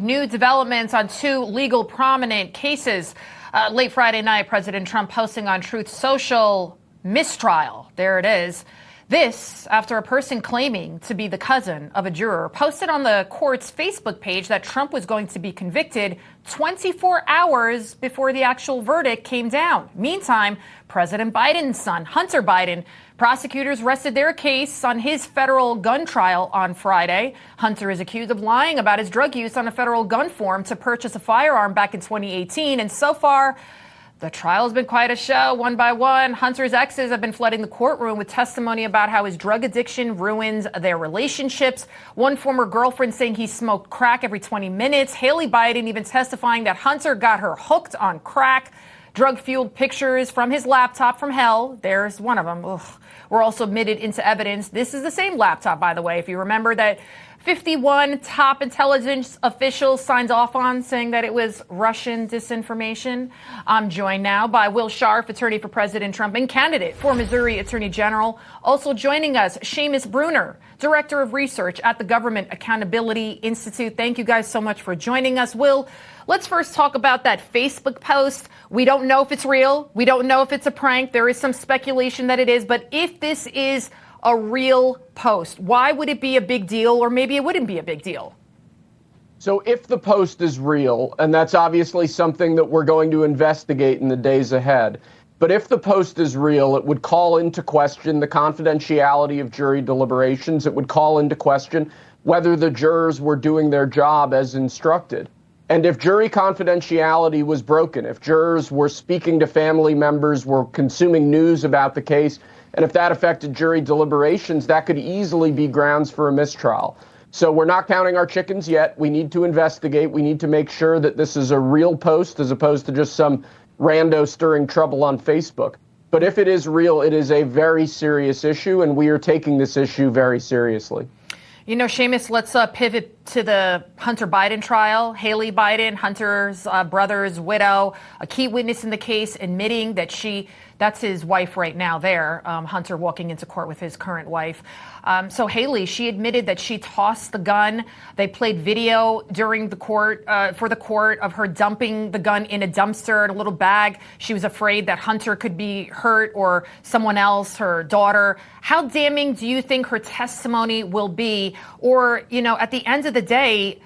new developments on two legal prominent cases. Late Friday night, President Trump posting on Truth Social, mistrial. There it is. This after a person claiming to be the cousin of a juror posted on the court's Facebook page that Trump was going to be convicted 24 hours before the actual verdict came down. Meantime, President Biden's son, Hunter Biden, prosecutors rested their case on his federal gun trial on Friday. Hunter is accused of lying about his drug use on a federal gun form to purchase a firearm back in 2018. And so far, the trial has been quite a show. One by one, Hunter's exes have been flooding the courtroom with testimony about how his drug addiction ruins their relationships. One former girlfriend saying he smoked crack every 20 minutes. Haley Biden even testifying that Hunter got her hooked on crack. Drug-fueled pictures from his laptop from hell. There's one of them. Ugh. Were also admitted into evidence. This is the same laptop, by the way, if you remember, that 51 top intelligence officials signed off on, saying that it was Russian disinformation. I'm joined now by Will Scharf, attorney for President Trump and candidate for Missouri Attorney General. Also joining us, Seamus Bruner, director of research at the Government Accountability Institute. Thank you guys so much for joining us. Will, let's first talk about that Facebook post. We don't know if it's real. We don't know if it's a prank. There is some speculation that it is. But if this is a real post, why would it be a big deal? Or maybe it wouldn't be a big deal. So if the post is real, and that's obviously something that we're going to investigate in the days ahead, but if the post is real, it would call into question the confidentiality of jury deliberations. It would call into question whether the jurors were doing their job as instructed. And if jury confidentiality was broken, if jurors were speaking to family members, were consuming news about the case, and if that affected jury deliberations, that could easily be grounds for a mistrial. So we're not counting our chickens yet. We need to investigate. We need to make sure that this is a real post as opposed to just some rando stirring trouble on Facebook. But if it is real, it is a very serious issue, and we are taking this issue very seriously. You know, Seamus, let's pivot to the Hunter Biden trial. Haley Biden, Hunter's brother's widow, a key witness in the case, admitting that that's his wife right now there, Hunter walking into court with his current wife. So Haley, she admitted that she tossed the gun. They played video during the court, for the court, of her dumping the gun in a dumpster in a little bag. She was afraid that Hunter could be hurt or someone else, her daughter. How damning do you think her testimony will be? Or, you know, at the end of the day,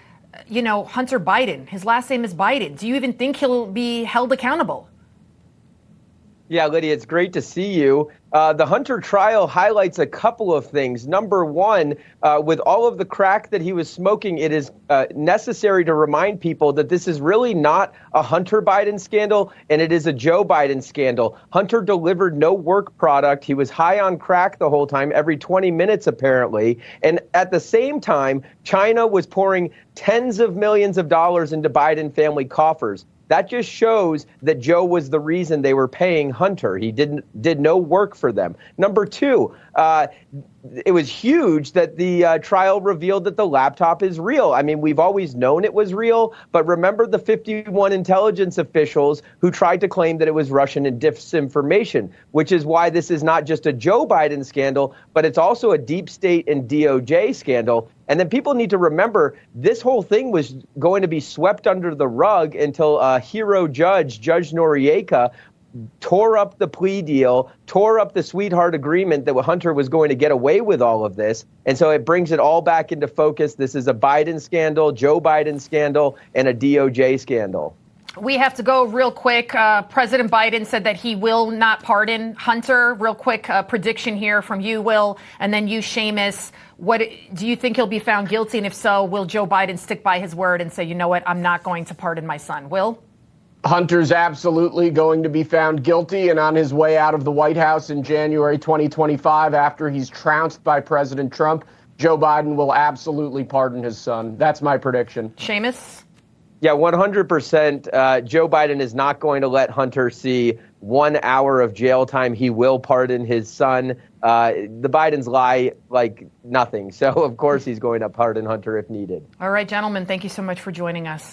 you know, Hunter Biden, his last name is Biden. Do you even think he'll be held accountable? Yeah, Lydia, it's great to see you. The Hunter trial highlights a couple of things. Number one, with all of the crack that he was smoking, it is necessary to remind people that this is really not a Hunter Biden scandal, and it is a Joe Biden scandal. Hunter delivered no work product. He was high on crack the whole time, every 20 minutes, apparently. And at the same time, China was pouring tens of millions of dollars into Biden family coffers. That just shows that Joe was the reason they were paying Hunter. He did no work for them. Number two, it was huge that the trial revealed that the laptop is real. I mean, we've always known it was real, but remember the 51 intelligence officials who tried to claim that it was Russian and disinformation, which is why this is not just a Joe Biden scandal, but it's also a deep state and DOJ scandal. And then people need to remember this whole thing was going to be swept under the rug until a hero judge, Judge Noriega, tore up the plea deal, tore up the sweetheart agreement that Hunter was going to get away with all of this. And so it brings it all back into focus. This is a Biden scandal, Joe Biden scandal, and a DOJ scandal. We have to go real quick. President Biden said that he will not pardon Hunter. Real quick prediction here from you, Will, and then you, Seamus. What do you think he'll be found guilty? And if so, will Joe Biden stick by his word and say, you know what, I'm not going to pardon my son? Will? Hunter's absolutely going to be found guilty and on his way out of the White House in January 2025 after he's trounced by President Trump. Joe Biden will absolutely pardon his son. That's my prediction. Seamus? Yeah, 100%. Joe Biden is not going to let Hunter see 1 hour of jail time. He will pardon his son. The Bidens lie like nothing. So, of course, he's going to pardon Hunter if needed. All right, gentlemen, thank you so much for joining us.